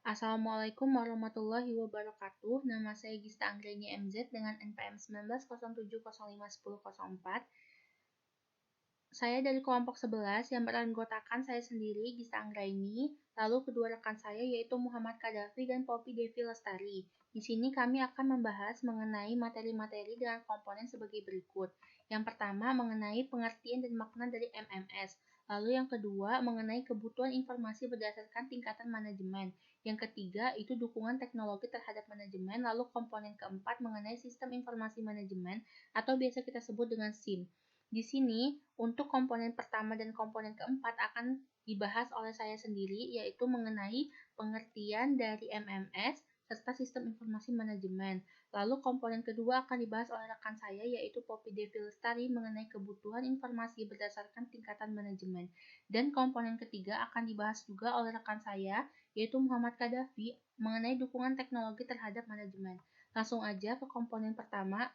Assalamualaikum warahmatullahi wabarakatuh. Nama saya Gista Anggreni MZ dengan NPM 1907051004. Saya dari kelompok 11 yang beranggotakan saya sendiri, Gista Anggraini, lalu kedua rekan saya yaitu Muhammad Kadafi dan Poppy Devi Lestari. Di sini kami akan membahas mengenai materi-materi dengan komponen sebagai berikut. Yang pertama mengenai pengertian dan makna dari MMS. Lalu yang kedua mengenai kebutuhan informasi berdasarkan tingkatan manajemen. Yang ketiga itu dukungan teknologi terhadap manajemen. Lalu komponen keempat mengenai sistem informasi manajemen atau biasa kita sebut dengan SIM. Di sini, untuk komponen pertama dan komponen keempat akan dibahas oleh saya sendiri, yaitu mengenai pengertian dari MMS serta sistem informasi manajemen. Lalu komponen kedua akan dibahas oleh rekan saya, yaitu Poppy Devi Lestari mengenai kebutuhan informasi berdasarkan tingkatan manajemen. Dan komponen ketiga akan dibahas juga oleh rekan saya, yaitu Muhammad Kadafi mengenai dukungan teknologi terhadap manajemen. Langsung aja ke komponen pertama,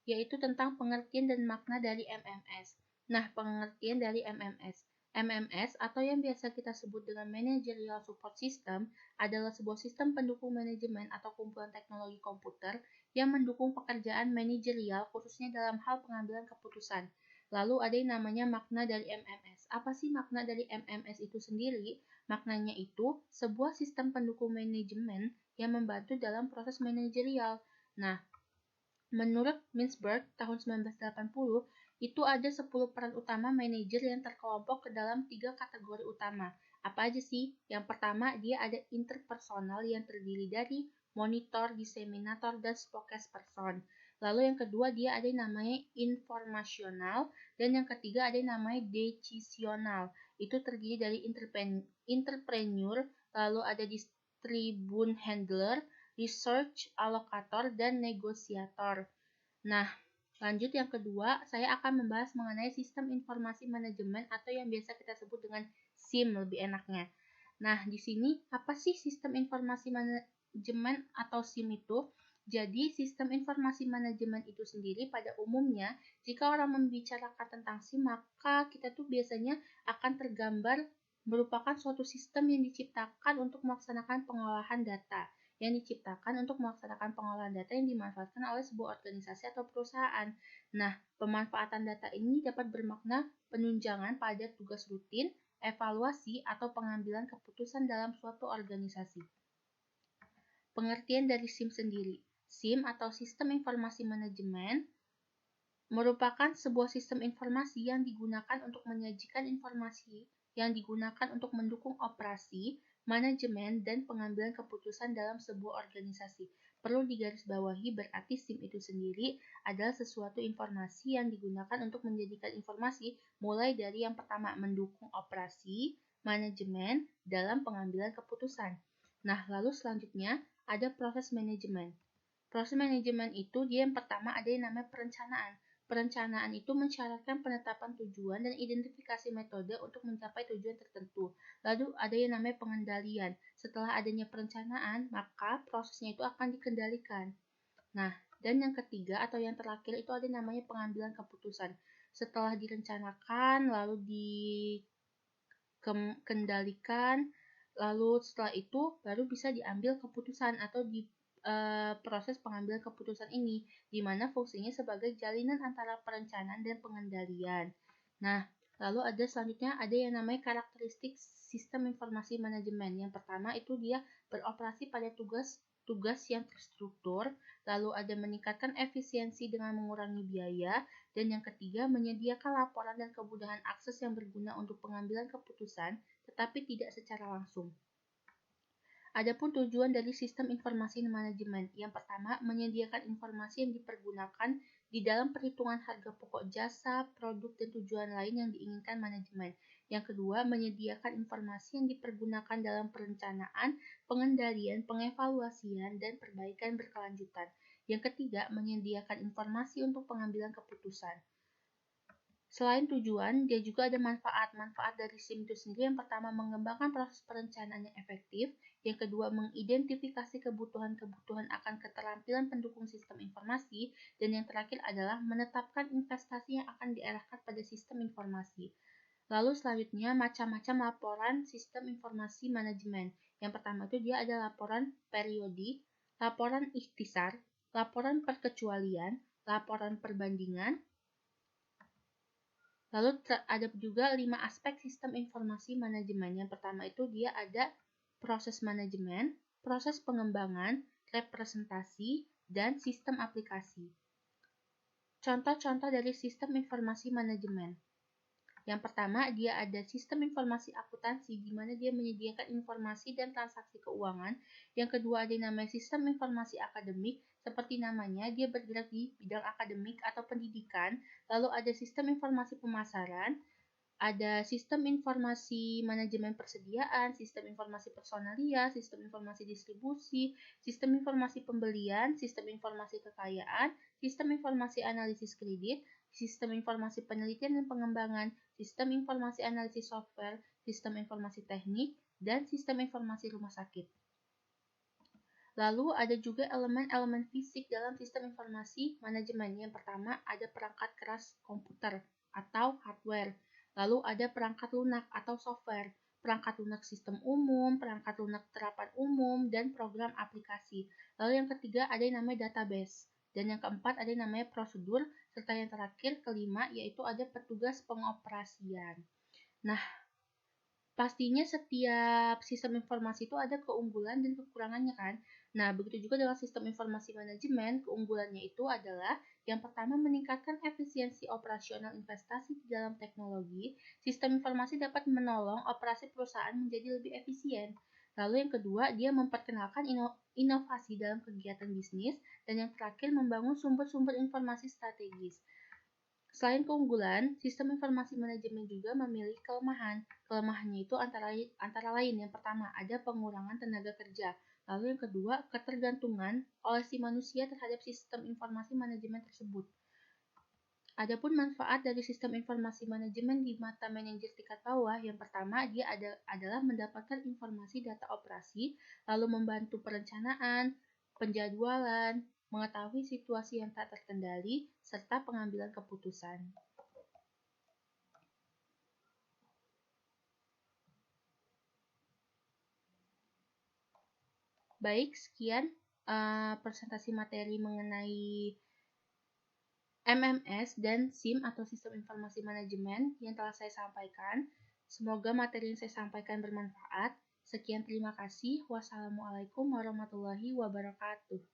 yaitu tentang pengertian dan makna dari MMS. Nah, pengertian dari MMS. MMS atau yang biasa kita sebut dengan Managerial Support System adalah sebuah sistem pendukung manajemen atau kumpulan teknologi komputer yang mendukung pekerjaan manajerial khususnya dalam hal pengambilan keputusan. Lalu ada yang namanya makna dari MMS. Apa sih makna dari MMS itu sendiri? Maknanya itu sebuah sistem pendukung manajemen yang membantu dalam proses manajerial. Nah, menurut Mintzberg tahun 1980, itu ada 10 peran utama manajer yang terkelompok ke dalam 3 kategori utama. Apa aja sih? Yang pertama, dia ada interpersonal yang terdiri dari monitor, diseminator, dan spokesperson. Lalu yang kedua, dia ada yang namanya informasional, dan yang ketiga ada yang namanya decisional. Itu terdiri dari entrepreneur, lalu ada distribun handler, research allocator, dan negosiator. Nah, lanjut yang kedua, saya akan membahas mengenai sistem informasi manajemen atau yang biasa kita sebut dengan SIM lebih enaknya. Nah, di sini apa sih sistem informasi manajemen atau SIM itu? Jadi, sistem informasi manajemen itu sendiri pada umumnya, jika orang membicarakan tentang SIM, maka kita tuh biasanya akan tergambar merupakan suatu sistem yang diciptakan untuk melaksanakan pengolahan data yang dimanfaatkan oleh sebuah organisasi atau perusahaan. Nah, pemanfaatan data ini dapat bermakna penunjangan pada tugas rutin, evaluasi, atau pengambilan keputusan dalam suatu organisasi. Pengertian dari SIM sendiri. SIM atau Sistem Informasi Manajemen merupakan sebuah sistem informasi yang digunakan untuk menyajikan informasi yang digunakan untuk mendukung operasi, manajemen, dan pengambilan keputusan dalam sebuah organisasi. Perlu digarisbawahi berarti SIM itu sendiri adalah sesuatu informasi yang digunakan untuk menjadikan informasi mulai dari yang pertama mendukung operasi, manajemen, dalam pengambilan keputusan. Nah, lalu selanjutnya ada proses manajemen. Proses manajemen itu dia yang pertama ada yang namanya perencanaan. Perencanaan itu mensyaratkan penetapan tujuan dan identifikasi metode untuk mencapai tujuan tertentu. Lalu ada yang namanya pengendalian. Setelah adanya perencanaan, maka prosesnya itu akan dikendalikan. Nah, dan yang ketiga atau yang terakhir itu ada yang namanya pengambilan keputusan. Setelah direncanakan, lalu dikendalikan, lalu setelah itu baru bisa diambil keputusan atau di proses pengambilan keputusan ini, di mana fungsinya sebagai jalinan antara perencanaan dan pengendalian. Nah, lalu ada selanjutnya ada yang namanya karakteristik sistem informasi manajemen. Yang pertama itu dia beroperasi pada tugas yang terstruktur, lalu ada meningkatkan efisiensi dengan mengurangi biaya, dan yang ketiga menyediakan laporan dan kemudahan akses yang berguna untuk pengambilan keputusan, tetapi tidak secara langsung. Adapun tujuan dari sistem informasi manajemen, yang pertama menyediakan informasi yang dipergunakan di dalam perhitungan harga pokok jasa, produk, dan tujuan lain yang diinginkan manajemen. Yang kedua, menyediakan informasi yang dipergunakan dalam perencanaan, pengendalian, pengevaluasian, dan perbaikan berkelanjutan. Yang ketiga, menyediakan informasi untuk pengambilan keputusan. Selain tujuan, dia juga ada manfaat. Manfaat dari SIM itu sendiri yang pertama mengembangkan proses perencanaan yang efektif, yang kedua mengidentifikasi kebutuhan akan keterampilan pendukung sistem informasi, dan yang terakhir adalah menetapkan investasi yang akan diarahkan pada sistem informasi. Lalu selanjutnya macam-macam laporan sistem informasi manajemen. Yang pertama itu dia ada laporan periodik, laporan ikhtisar, laporan perkecualian, laporan perbandingan. Lalu ada juga 5 aspek sistem informasi manajemen. Yang pertama itu dia ada proses manajemen, proses pengembangan, representasi, dan sistem aplikasi. Contoh-contoh dari sistem informasi manajemen. Yang pertama, dia ada sistem informasi akuntansi, di mana dia menyediakan informasi dan transaksi keuangan. Yang kedua, ada yang namanya sistem informasi akademik, seperti namanya, dia bergerak di bidang akademik atau pendidikan. Lalu ada sistem informasi pemasaran, ada sistem informasi manajemen persediaan, sistem informasi personalia, sistem informasi distribusi, sistem informasi pembelian, sistem informasi kekayaan, sistem informasi analisis kredit, sistem informasi penelitian dan pengembangan, sistem informasi analisis software, sistem informasi teknik, dan sistem informasi rumah sakit. Lalu ada juga elemen-elemen fisik dalam sistem informasi manajemen. Yang pertama ada perangkat keras komputer atau hardware. Lalu ada perangkat lunak atau software, perangkat lunak sistem umum, perangkat lunak terapan umum, dan program aplikasi. Lalu yang ketiga ada yang namanya database. Dan yang keempat ada yang namanya prosedur, serta yang terakhir kelima yaitu ada petugas pengoperasian. Nah, pastinya setiap sistem informasi itu ada keunggulan dan kekurangannya kan. Nah, begitu juga dengan sistem informasi manajemen, keunggulannya itu adalah yang pertama meningkatkan efisiensi operasional investasi di dalam teknologi. Sistem informasi dapat menolong operasi perusahaan menjadi lebih efisien. Lalu yang kedua, dia memperkenalkan inovasi dalam kegiatan bisnis. Dan yang terakhir, membangun sumber-sumber informasi strategis. Selain keunggulan, sistem informasi manajemen juga memiliki kelemahan. Kelemahannya itu antara lain yang pertama ada pengurangan tenaga kerja. Lalu yang kedua, ketergantungan oleh si manusia terhadap sistem informasi manajemen tersebut. Adapun manfaat dari sistem informasi manajemen di mata manajer tingkat bawah, yang pertama dia adalah mendapatkan informasi data operasi, lalu membantu perencanaan, penjadwalan, mengetahui situasi yang tak terkendali, serta pengambilan keputusan. Baik, sekian presentasi materi mengenai MMS dan SIM atau Sistem Informasi Manajemen yang telah saya sampaikan. Semoga materi yang saya sampaikan bermanfaat. Sekian, terima kasih. Wassalamualaikum warahmatullahi wabarakatuh.